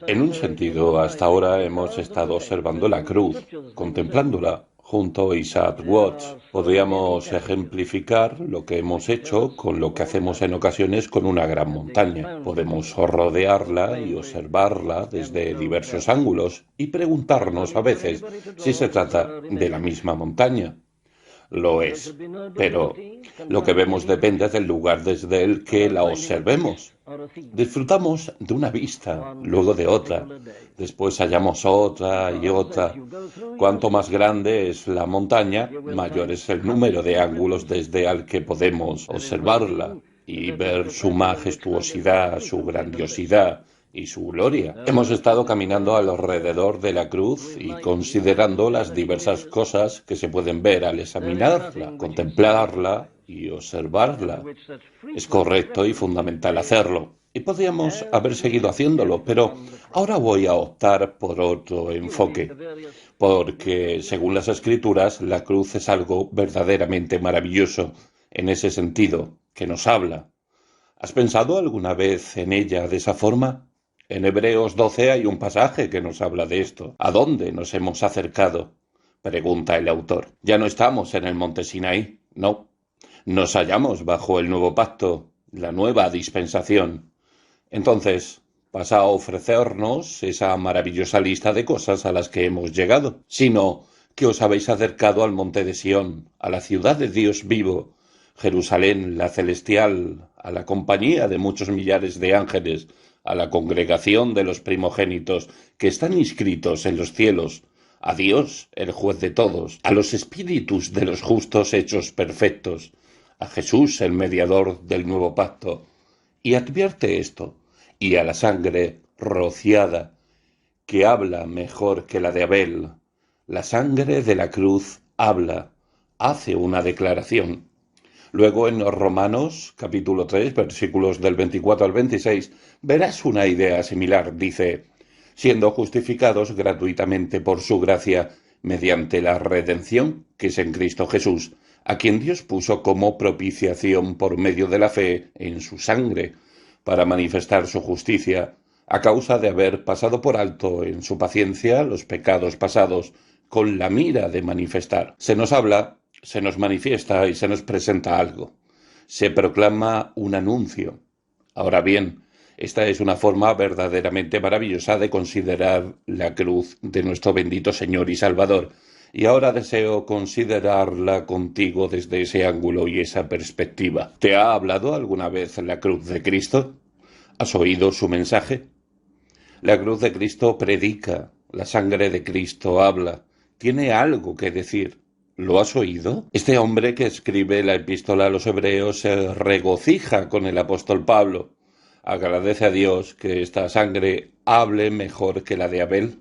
En un sentido, hasta ahora hemos estado observando la cruz, contemplándola. Junto a Isaac Watts, podríamos ejemplificar lo que hemos hecho con lo que hacemos en ocasiones con una gran montaña. Podemos rodearla y observarla desde diversos ángulos y preguntarnos a veces si se trata de la misma montaña. Lo es, pero lo que vemos depende del lugar desde el que la observemos. Disfrutamos de una vista, luego de otra, después hallamos otra y otra. Cuanto más grande es la montaña, mayor es el número de ángulos desde al que podemos observarla y ver su majestuosidad, su grandiosidad y su gloria. Hemos estado caminando alrededor de la cruz y considerando las diversas cosas que se pueden ver al examinarla, contemplarla y observarla. Es correcto y fundamental hacerlo. Y podríamos haber seguido haciéndolo, pero ahora voy a optar por otro enfoque, porque según las Escrituras, la cruz es algo verdaderamente maravilloso en ese sentido, que nos habla. ¿Has pensado alguna vez en ella de esa forma? En Hebreos 12 hay un pasaje que nos habla de esto. ¿A dónde nos hemos acercado? Pregunta el autor. Ya no estamos en el monte Sinaí, no. Nos hallamos bajo el nuevo pacto, la nueva dispensación. Entonces, vas a ofrecernos esa maravillosa lista de cosas a las que hemos llegado, sino que os habéis acercado al monte de Sión, a la ciudad de Dios vivo, Jerusalén, la celestial, a la compañía de muchos millares de ángeles, a la congregación de los primogénitos que están inscritos en los cielos, a Dios, el juez de todos, a los espíritus de los justos hechos perfectos, a Jesús, el mediador del nuevo pacto. Y advierte esto, y a la sangre rociada, que habla mejor que la de Abel. La sangre de la cruz habla, hace una declaración. Luego en Romanos, capítulo 3, versículos del 24 al 26, verás una idea similar. Dice, siendo justificados gratuitamente por su gracia, mediante la redención que es en Cristo Jesús, a quien Dios puso como propiciación por medio de la fe en su sangre, para manifestar su justicia, a causa de haber pasado por alto en su paciencia los pecados pasados, con la mira de manifestar. Se nos habla, se nos manifiesta y se nos presenta algo. Se proclama un anuncio. Ahora bien, esta es una forma verdaderamente maravillosa de considerar la cruz de nuestro bendito Señor y Salvador, y ahora deseo considerarla contigo desde ese ángulo y esa perspectiva. ¿Te ha hablado alguna vez la cruz de Cristo? ¿Has oído su mensaje? La cruz de Cristo predica, la sangre de Cristo habla, tiene algo que decir. ¿Lo has oído? Este hombre que escribe la epístola a los hebreos se regocija con el apóstol Pablo. Agradece a Dios que esta sangre hable mejor que la de Abel.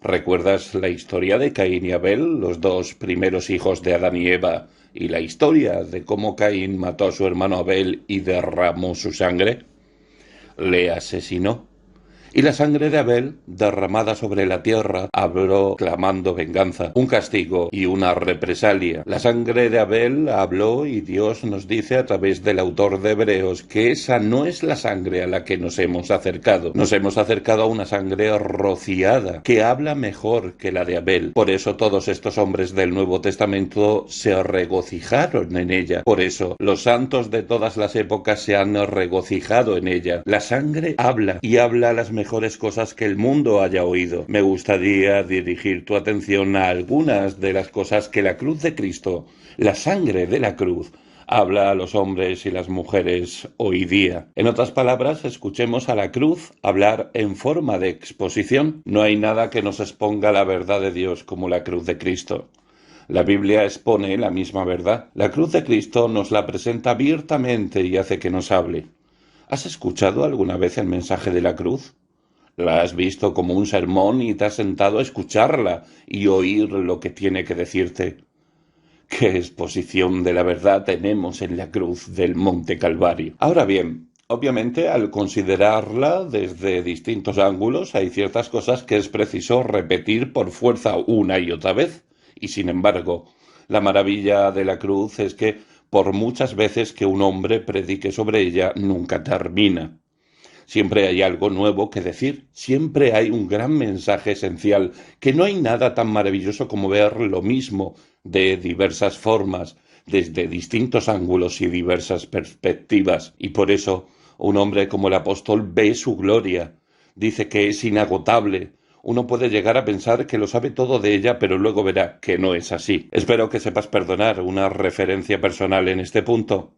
¿Recuerdas la historia de Caín y Abel, los dos primeros hijos de Adán y Eva, y la historia de cómo Caín mató a su hermano Abel y derramó su sangre? Le asesinó. Y la sangre de Abel, derramada sobre la tierra, habló clamando venganza, un castigo y una represalia. La sangre de Abel habló y Dios nos dice a través del autor de Hebreos que esa no es la sangre a la que nos hemos acercado. Nos hemos acercado a una sangre rociada, que habla mejor que la de Abel. Por eso todos estos hombres del Nuevo Testamento se regocijaron en ella. Por eso los santos de todas las épocas se han regocijado en ella. La sangre habla y habla las mejores cosas que el mundo haya oído. Me gustaría dirigir tu atención a algunas de las cosas que la cruz de Cristo, la sangre de la cruz, habla a los hombres y las mujeres hoy día. En otras palabras, escuchemos a la cruz hablar en forma de exposición. No hay nada que nos exponga la verdad de Dios como la cruz de Cristo. La Biblia expone la misma verdad. La cruz de Cristo nos la presenta abiertamente y hace que nos hable. ¿Has escuchado alguna vez el mensaje de la cruz? La has visto como un sermón y te has sentado a escucharla y oír lo que tiene que decirte. ¿Qué exposición de la verdad tenemos en la cruz del Monte Calvario? Ahora bien, obviamente al considerarla desde distintos ángulos hay ciertas cosas que es preciso repetir por fuerza una y otra vez. Y sin embargo, la maravilla de la cruz es que por muchas veces que un hombre predique sobre ella, nunca termina. Siempre hay algo nuevo que decir, siempre hay un gran mensaje esencial, que no hay nada tan maravilloso como ver lo mismo de diversas formas, desde distintos ángulos y diversas perspectivas. Y por eso un hombre como el apóstol ve su gloria, dice que es inagotable. Uno puede llegar a pensar que lo sabe todo de ella, pero luego verá que no es así. Espero que sepas perdonar una referencia personal en este punto.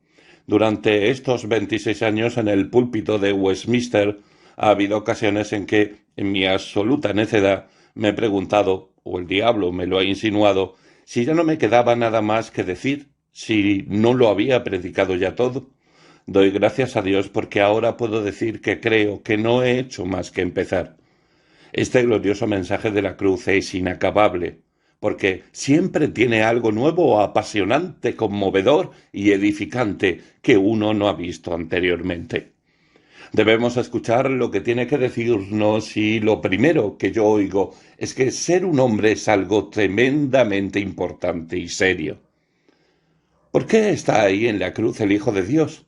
Durante estos 26 años en el púlpito de Westminster ha habido ocasiones en que, en mi absoluta necedad, me he preguntado, o el diablo me lo ha insinuado, si ya no me quedaba nada más que decir, si no lo había predicado ya todo. Doy gracias a Dios porque ahora puedo decir que creo que no he hecho más que empezar. Este glorioso mensaje de la cruz es inacabable, porque siempre tiene algo nuevo, apasionante, conmovedor y edificante que uno no ha visto anteriormente. Debemos escuchar lo que tiene que decirnos y lo primero que yo oigo es que ser un hombre es algo tremendamente importante y serio. ¿Por qué está ahí en la cruz el Hijo de Dios?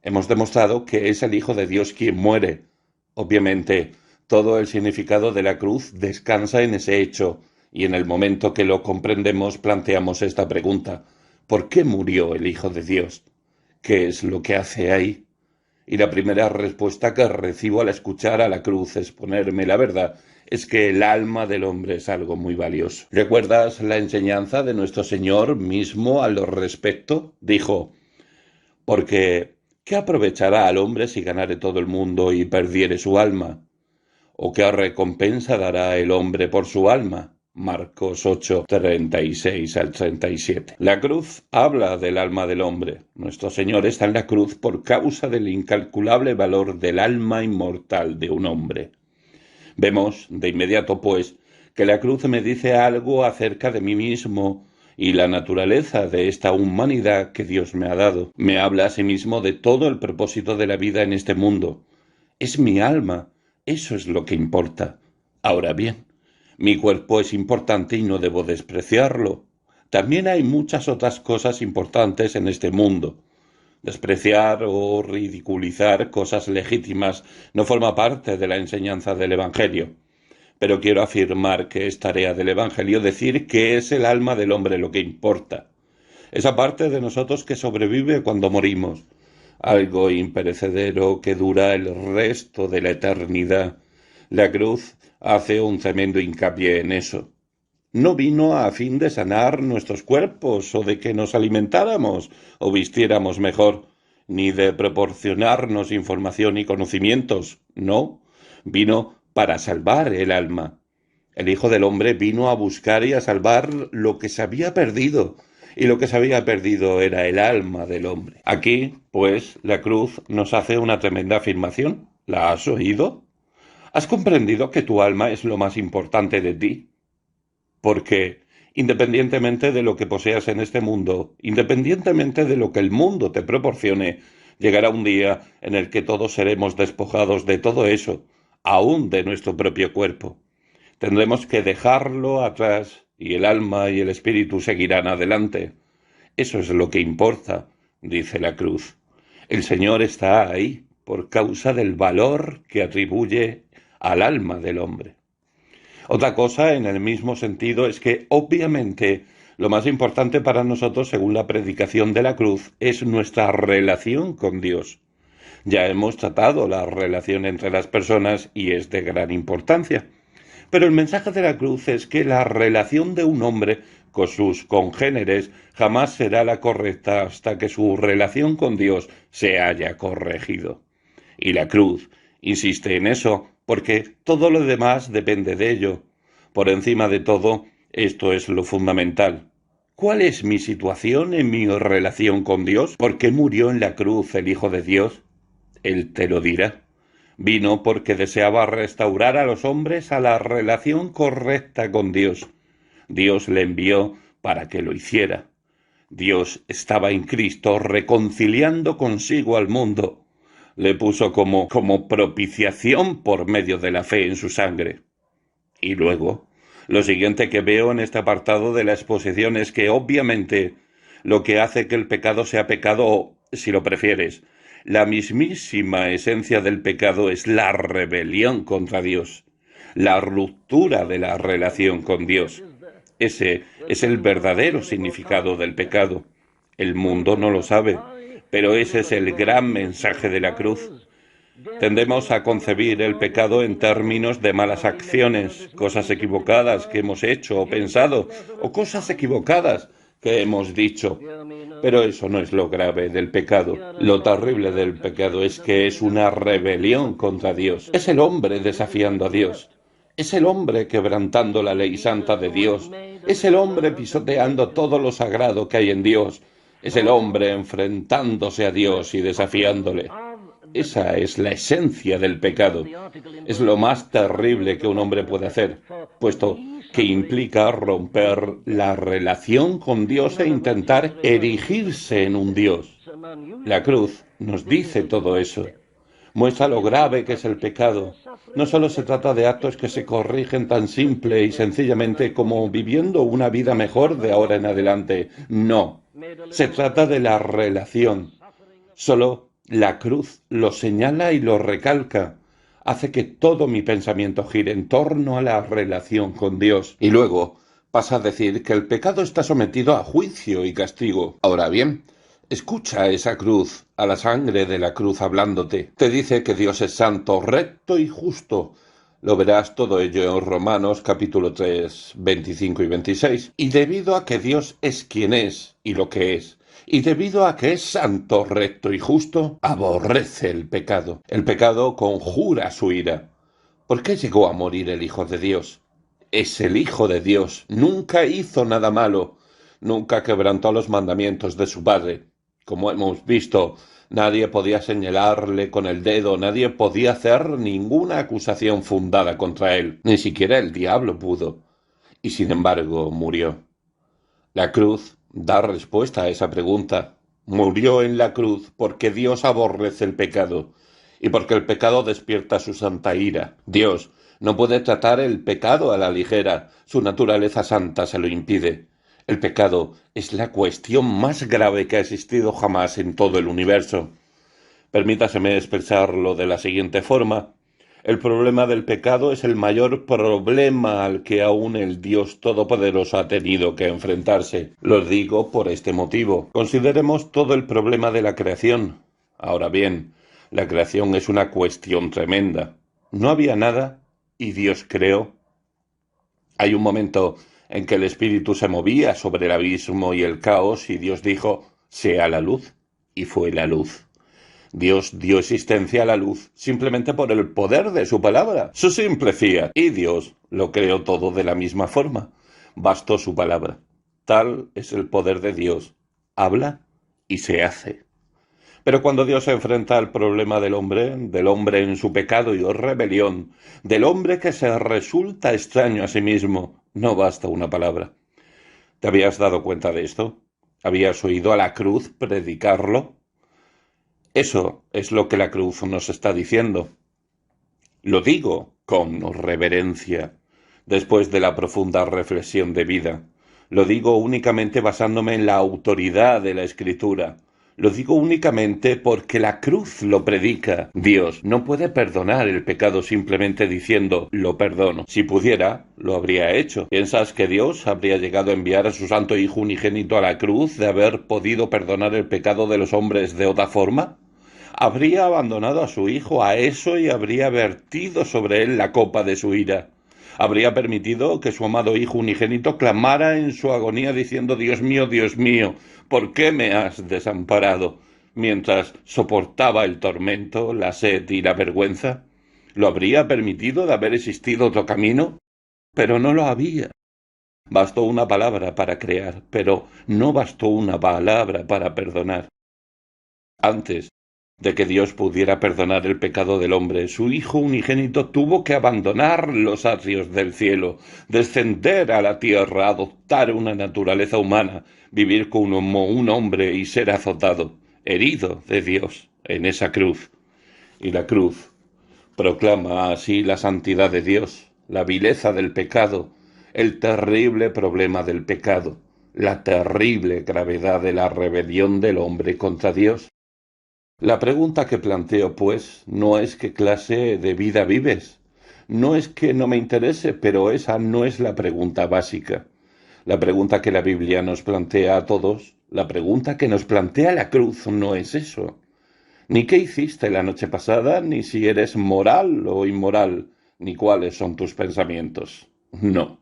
Hemos demostrado que es el Hijo de Dios quien muere. Obviamente, todo el significado de la cruz descansa en ese hecho, y en el momento que lo comprendemos planteamos esta pregunta: ¿por qué murió el Hijo de Dios? ¿Qué es lo que hace ahí? Y la primera respuesta que recibo al escuchar a la cruz exponerme la verdad es que el alma del hombre es algo muy valioso. ¿Recuerdas la enseñanza de nuestro Señor mismo al respecto? Dijo: porque ¿qué aprovechará al hombre si ganare todo el mundo y perdiere su alma? ¿O qué recompensa dará el hombre por su alma? Marcos 8, 36 al 37. La cruz habla del alma del hombre. Nuestro Señor está en la cruz por causa del incalculable valor del alma inmortal de un hombre. Vemos de inmediato, pues, que la cruz me dice algo acerca de mí mismo y la naturaleza de esta humanidad que Dios me ha dado. Me habla asimismo de todo el propósito de la vida en este mundo. Es mi alma, eso es lo que importa. Ahora bien, mi cuerpo es importante y no debo despreciarlo. También hay muchas otras cosas importantes en este mundo. Despreciar o ridiculizar cosas legítimas no forma parte de la enseñanza del Evangelio. Pero quiero afirmar que es tarea del Evangelio decir que es el alma del hombre lo que importa. Esa parte de nosotros que sobrevive cuando morimos, algo imperecedero que dura el resto de la eternidad. La cruz hace un tremendo hincapié en eso. No vino a fin de sanar nuestros cuerpos o de que nos alimentáramos o vistiéramos mejor, ni de proporcionarnos información y conocimientos. No, vino para salvar el alma. El Hijo del Hombre vino a buscar y a salvar lo que se había perdido, y lo que se había perdido era el alma del hombre. Aquí, pues, la cruz nos hace una tremenda afirmación. ¿La has oído? ¿Has comprendido que tu alma es lo más importante de ti? Porque, independientemente de lo que poseas en este mundo, independientemente de lo que el mundo te proporcione, llegará un día en el que todos seremos despojados de todo eso, aún de nuestro propio cuerpo. Tendremos que dejarlo atrás y el alma y el espíritu seguirán adelante. Eso es lo que importa, dice la cruz. El Señor está ahí por causa del valor que atribuye al alma del hombre. Otra cosa en el mismo sentido es que obviamente lo más importante para nosotros, según la predicación de la cruz, es nuestra relación con Dios. Ya hemos tratado la relación entre las personas y es de gran importancia. Pero el mensaje de la cruz es que la relación de un hombre con sus congéneres jamás será la correcta hasta que su relación con Dios se haya corregido. Y la cruz insiste en eso, porque todo lo demás depende de ello. Por encima de todo, esto es lo fundamental. ¿Cuál es mi situación en mi relación con Dios? ¿Por qué murió en la cruz el Hijo de Dios? Él te lo dirá. Vino porque deseaba restaurar a los hombres a la relación correcta con Dios. Dios le envió para que lo hiciera. Dios estaba en Cristo reconciliando consigo al mundo. Le puso como propiciación por medio de la fe en su sangre. Y luego, lo siguiente que veo en este apartado de la exposición es que obviamente lo que hace que el pecado sea pecado, o, si lo prefieres, La mismísima esencia del pecado es la rebelión contra Dios, la ruptura de la relación con Dios. Ese es el verdadero significado del pecado. El mundo no lo sabe, pero ese es el gran mensaje de la cruz. Tendemos a concebir el pecado en términos de malas acciones, cosas equivocadas que hemos hecho o pensado, o cosas equivocadas que hemos dicho. Pero eso no es lo grave del pecado. Lo terrible del pecado es que es una rebelión contra Dios. Es el hombre desafiando a Dios. Es el hombre quebrantando la ley santa de Dios. Es el hombre pisoteando todo lo sagrado que hay en Dios. Es el hombre enfrentándose a Dios y desafiándole. Esa es la esencia del pecado. Es lo más terrible que un hombre puede hacer, puesto que implica romper la relación con Dios e intentar erigirse en un Dios. La cruz nos dice todo eso. Muestra lo grave que es el pecado. No solo se trata de actos que se corrigen tan simple y sencillamente como viviendo una vida mejor de ahora en adelante. No. Se trata de la relación. Solo la cruz lo señala y lo recalca. Hace que todo mi pensamiento gire en torno a la relación con Dios. Y luego pasa a decir que el pecado está sometido a juicio y castigo. Ahora bien, escucha esa cruz, a la sangre de la cruz hablándote. Te dice que Dios es santo, recto y justo. Lo verás todo ello en Romanos capítulo 3, 25 y 26. Y debido a que Dios es quien es y lo que es, y debido a que es santo, recto y justo, aborrece el pecado. El pecado conjura su ira. ¿Por qué llegó a morir el Hijo de Dios? Es el Hijo de Dios. Nunca hizo nada malo. Nunca quebrantó los mandamientos de su Padre. Como hemos visto, nadie podía señalarle con el dedo, nadie podía hacer ninguna acusación fundada contra él. Ni siquiera el diablo pudo. Y sin embargo murió. La cruz da respuesta a esa pregunta. Murió en la cruz porque Dios aborrece el pecado y porque el pecado despierta su santa ira. Dios no puede tratar el pecado a la ligera, su naturaleza santa se lo impide. El pecado es la cuestión más grave que ha existido jamás en todo el universo. Permítaseme expresarlo de la siguiente forma. El problema del pecado es el mayor problema al que aún el Dios Todopoderoso ha tenido que enfrentarse. Lo digo por este motivo. Consideremos todo el problema de la creación. Ahora bien, la creación es una cuestión tremenda. No había nada y Dios creó. Hay un momento en que el espíritu se movía sobre el abismo y el caos y Dios dijo, sea la luz, y fue la luz. Dios dio existencia a la luz simplemente por el poder de su palabra, su simple fiat, y Dios lo creó todo de la misma forma. Bastó su palabra. Tal es el poder de Dios. Habla y se hace. Pero cuando Dios se enfrenta al problema del hombre en su pecado y rebelión, del hombre que se resulta extraño a sí mismo, no basta una palabra. ¿Te habías dado cuenta de esto? ¿Habías oído a la cruz predicarlo? Eso es lo que la cruz nos está diciendo. Lo digo con reverencia, después de la profunda reflexión de vida. Lo digo únicamente basándome en la autoridad de la Escritura. Lo digo únicamente porque la cruz lo predica. Dios no puede perdonar el pecado simplemente diciendo lo perdono. Si pudiera, lo habría hecho. ¿Piensas que Dios habría llegado a enviar a su santo Hijo unigénito a la cruz de haber podido perdonar el pecado de los hombres de otra forma? Habría abandonado a su hijo a eso y habría vertido sobre él la copa de su ira. Habría permitido que su amado hijo unigénito clamara en su agonía diciendo Dios mío, ¿por qué me has desamparado? Mientras soportaba el tormento, la sed y la vergüenza. ¿Lo habría permitido de haber existido otro camino? Pero no lo había. Bastó una palabra para crear, pero no bastó una palabra para perdonar. Antes de que Dios pudiera perdonar el pecado del hombre, su Hijo unigénito tuvo que abandonar los atrios del cielo, descender a la tierra, adoptar una naturaleza humana, vivir como un hombre y ser azotado, herido de Dios en esa cruz. Y la cruz proclama así la santidad de Dios, la vileza del pecado, el terrible problema del pecado, la terrible gravedad de la rebelión del hombre contra Dios. La pregunta que planteo, pues, no es qué clase de vida vives. No es que no me interese, pero esa no es la pregunta básica. La pregunta que la Biblia nos plantea a todos, la pregunta que nos plantea la cruz, no es eso. Ni qué hiciste la noche pasada, ni si eres moral o inmoral, ni cuáles son tus pensamientos. No.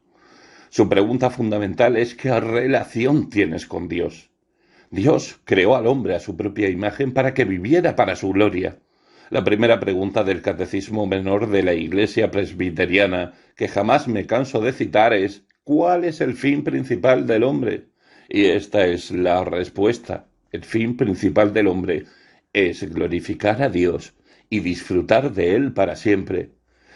Su pregunta fundamental es qué relación tienes con Dios. Dios creó al hombre a su propia imagen para que viviera para su gloria. La primera pregunta del Catecismo Menor de la Iglesia Presbiteriana, que jamás me canso de citar, es ¿cuál es el fin principal del hombre? Y esta es la respuesta. El fin principal del hombre es glorificar a Dios y disfrutar de Él para siempre.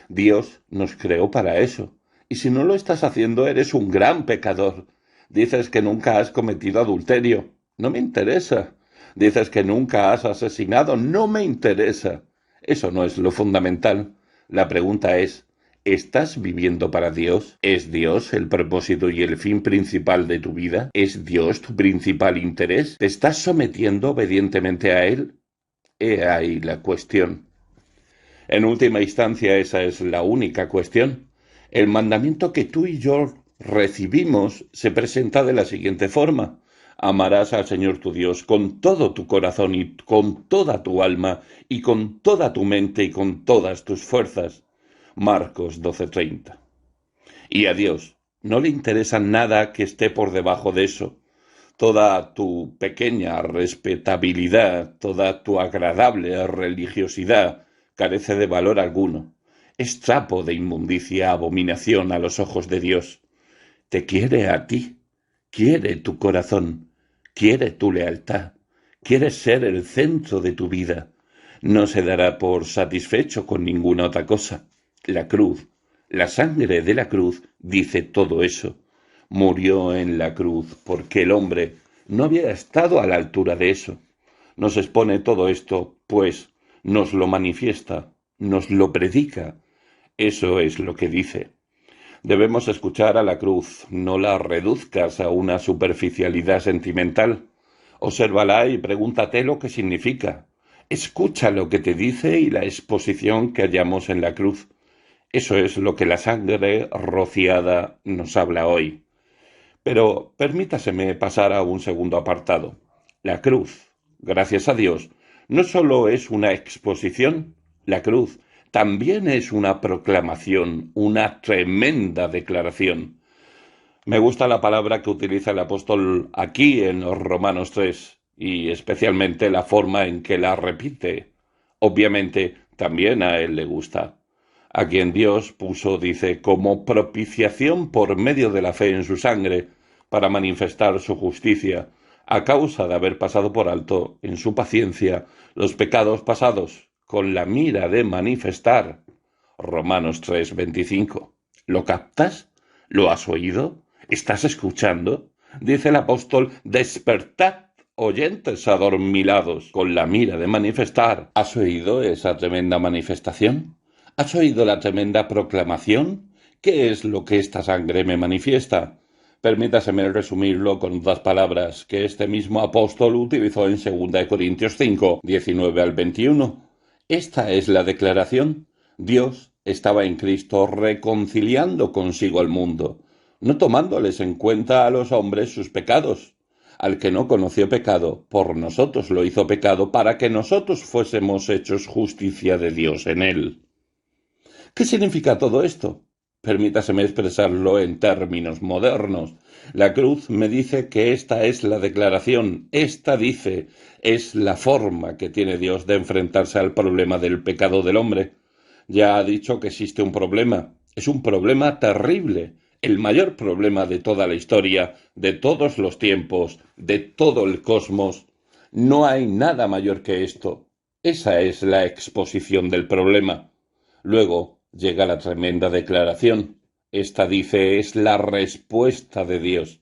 Dios nos creó para eso. Y si no lo estás haciendo, eres un gran pecador. Dices que nunca has cometido adulterio. No me interesa. Dices que nunca has asesinado. No me interesa. Eso no es lo fundamental. La pregunta es, ¿estás viviendo para Dios? ¿Es Dios el propósito y el fin principal de tu vida? ¿Es Dios tu principal interés? ¿Te estás sometiendo obedientemente a Él? He ahí la cuestión. En última instancia, esa es la única cuestión. El mandamiento que tú y yo recibimos se presenta de la siguiente forma. Amarás al Señor tu Dios con todo tu corazón y con toda tu alma y con toda tu mente y con todas tus fuerzas. Marcos 12:30. Y a Dios no le interesa nada que esté por debajo de eso. Toda tu pequeña respetabilidad, toda tu agradable religiosidad carece de valor alguno. Es trapo de inmundicia, abominación a los ojos de Dios. Te quiere a ti, quiere tu corazón, quiere tu lealtad, quiere ser el centro de tu vida. No se dará por satisfecho con ninguna otra cosa. La cruz, la sangre de la cruz dice todo eso. Murió en la cruz porque el hombre no había estado a la altura de eso. Nos expone todo esto, pues nos lo manifiesta, nos lo predica. Eso es lo que dice. Debemos escuchar a la cruz, no la reduzcas a una superficialidad sentimental. Obsérvala y pregúntate lo que significa. Escucha lo que te dice y la exposición que hallamos en la cruz. Eso es lo que la sangre rociada nos habla hoy. Pero permítaseme pasar a un segundo apartado. La cruz, gracias a Dios, no sólo es una exposición, la cruz también es una proclamación, una tremenda declaración. Me gusta la palabra que utiliza el apóstol aquí en Romanos 3 y especialmente la forma en que la repite. Obviamente, también a él le gusta. A quien Dios puso, dice, como propiciación por medio de la fe en su sangre, para manifestar su justicia, a causa de haber pasado por alto, en su paciencia, los pecados pasados, con la mira de manifestar. Romanos 3:25. ¿Lo captas? ¿Lo has oído? ¿Estás escuchando? Dice el apóstol, despertad, oyentes adormilados, con la mira de manifestar. ¿Has oído esa tremenda manifestación? ¿Has oído la tremenda proclamación? ¿Qué es lo que esta sangre me manifiesta? Permítaseme resumirlo con dos palabras que este mismo apóstol utilizó en 2 Corintios 5, 19 al 21. Esta es la declaración. Dios estaba en Cristo reconciliando consigo al mundo, no tomándoles en cuenta a los hombres sus pecados. Al que no conoció pecado, por nosotros lo hizo pecado, para que nosotros fuésemos hechos justicia de Dios en él. ¿Qué significa todo esto? Permítaseme expresarlo en términos modernos. La cruz me dice que esta es la declaración, esta dice, es la forma que tiene Dios de enfrentarse al problema del pecado del hombre. Ya ha dicho que existe un problema, es un problema terrible, el mayor problema de toda la historia, de todos los tiempos, de todo el cosmos. No hay nada mayor que esto. Esa es la exposición del problema. Luego llega la tremenda declaración. Esta dice es la respuesta de Dios.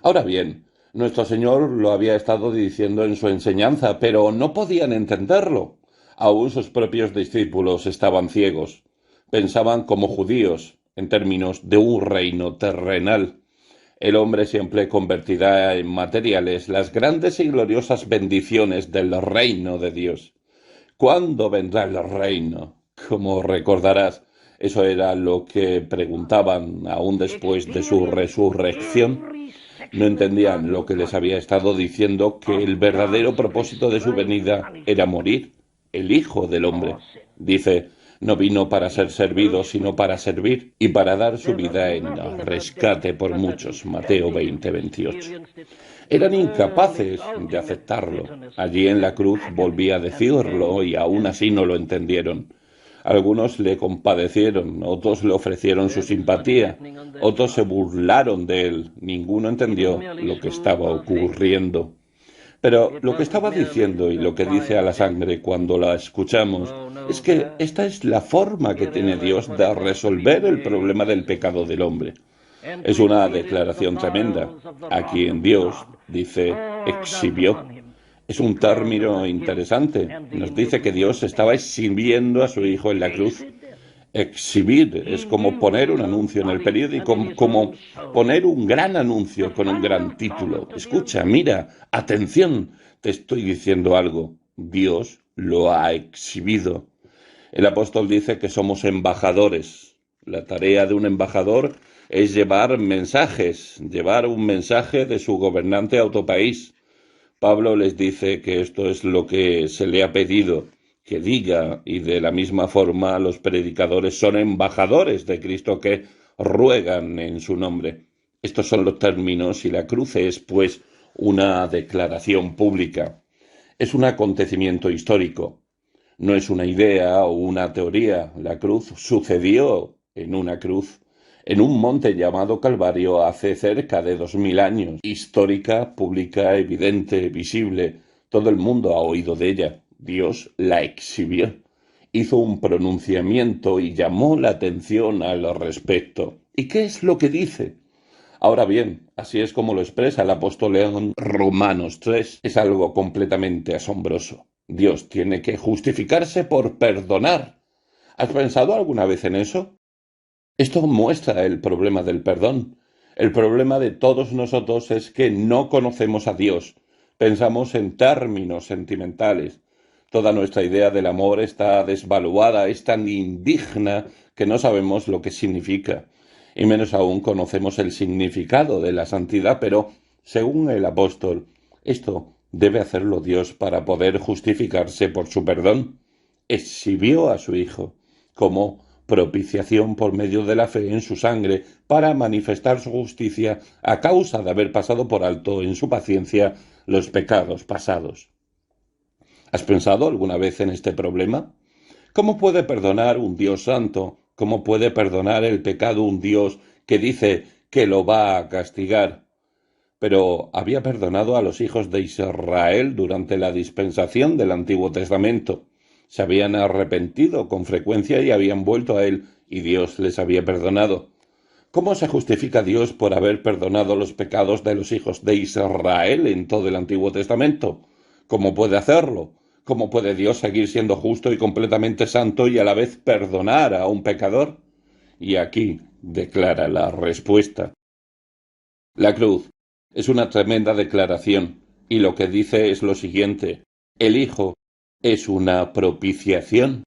Ahora bien, nuestro Señor lo había estado diciendo en su enseñanza, pero no podían entenderlo. Aún sus propios discípulos estaban ciegos. Pensaban como judíos, en términos de un reino terrenal. El hombre siempre convertirá en materiales las grandes y gloriosas bendiciones del reino de Dios. ¿Cuándo vendrá el reino? Como recordarás, eso era lo que preguntaban aún después de su resurrección. No entendían lo que les había estado diciendo, que el verdadero propósito de su venida era morir, el Hijo del Hombre. Dice, no vino para ser servido, sino para servir y para dar su vida en rescate por muchos. Mateo 20:28. Eran incapaces de aceptarlo. Allí en la cruz volvía a decirlo y aún así no lo entendieron. Algunos le compadecieron, otros le ofrecieron su simpatía, otros se burlaron de él. Ninguno entendió lo que estaba ocurriendo. Pero lo que estaba diciendo y lo que dice a la sangre cuando la escuchamos es que esta es la forma que tiene Dios de resolver el problema del pecado del hombre. Es una declaración tremenda. A quien Dios, dice, exhibió. Es un término interesante. Nos dice que Dios estaba exhibiendo a su Hijo en la cruz. Exhibir es como poner un anuncio en el periódico, como poner un gran anuncio con un gran título. Escucha, mira, atención, te estoy diciendo algo. Dios lo ha exhibido. El apóstol dice que somos embajadores. La tarea de un embajador es llevar mensajes, llevar un mensaje de su gobernante a otro país. Pablo les dice que esto es lo que se le ha pedido que diga, y de la misma forma los predicadores son embajadores de Cristo que ruegan en su nombre. Estos son los términos y la cruz es, pues, una declaración pública. Es un acontecimiento histórico. No es una idea o una teoría. La cruz sucedió en una cruz, en un monte llamado Calvario hace cerca de 2000 años. Histórica, pública, evidente, visible. Todo el mundo ha oído de ella. Dios la exhibió. Hizo un pronunciamiento y llamó la atención al respecto. ¿Y qué es lo que dice? Ahora bien, así es como lo expresa el apóstol en Romanos 3. Es algo completamente asombroso. Dios tiene que justificarse por perdonar. ¿Has pensado alguna vez en eso? Esto muestra el problema del perdón. El problema de todos nosotros es que no conocemos a Dios. Pensamos en términos sentimentales. Toda nuestra idea del amor está desvaluada, es tan indigna que no sabemos lo que significa. Y menos aún conocemos el significado de la santidad, pero, según el apóstol, esto debe hacerlo Dios para poder justificarse por su perdón. Exhibió a su Hijo como propiciación por medio de la fe en su sangre para manifestar su justicia a causa de haber pasado por alto en su paciencia los pecados pasados. ¿Has pensado alguna vez en este problema? ¿Cómo puede perdonar un Dios santo? ¿Cómo puede perdonar el pecado un Dios que dice que lo va a castigar? Pero había perdonado a los hijos de Israel durante la dispensación del Antiguo Testamento. Se habían arrepentido con frecuencia y habían vuelto a él, y Dios les había perdonado. ¿Cómo se justifica Dios por haber perdonado los pecados de los hijos de Israel en todo el Antiguo Testamento? ¿Cómo puede hacerlo? ¿Cómo puede Dios seguir siendo justo y completamente santo y a la vez perdonar a un pecador? Y aquí declara la respuesta. La cruz es una tremenda declaración, y lo que dice es lo siguiente: el Hijo es una propiciación.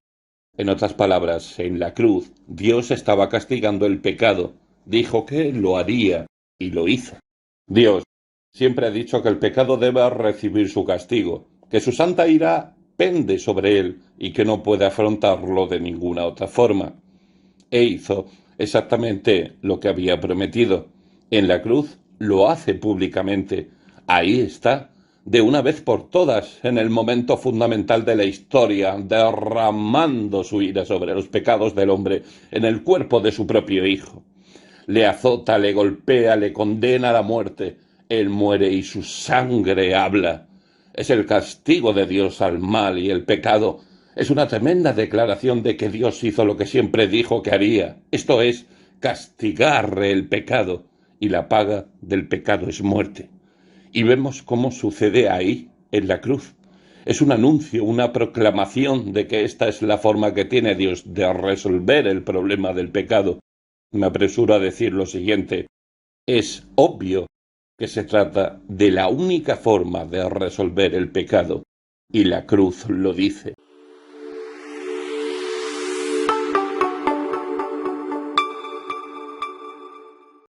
En otras palabras, en la cruz, Dios estaba castigando el pecado. Dijo que lo haría, y lo hizo. Dios siempre ha dicho que el pecado debe recibir su castigo, que su santa ira pende sobre él y que no puede afrontarlo de ninguna otra forma. E hizo exactamente lo que había prometido. En la cruz lo hace públicamente. Ahí está, de una vez por todas, en el momento fundamental de la historia, derramando su ira sobre los pecados del hombre en el cuerpo de su propio Hijo. Le azota, le golpea, le condena a la muerte. Él muere y su sangre habla. Es el castigo de Dios al mal y el pecado. Es una tremenda declaración de que Dios hizo lo que siempre dijo que haría. Esto es, castigar el pecado. Y la paga del pecado es muerte. Y vemos cómo sucede ahí, en la cruz. Es un anuncio, una proclamación de que esta es la forma que tiene Dios de resolver el problema del pecado. Me apresuro a decir lo siguiente: es obvio que se trata de la única forma de resolver el pecado, y la cruz lo dice.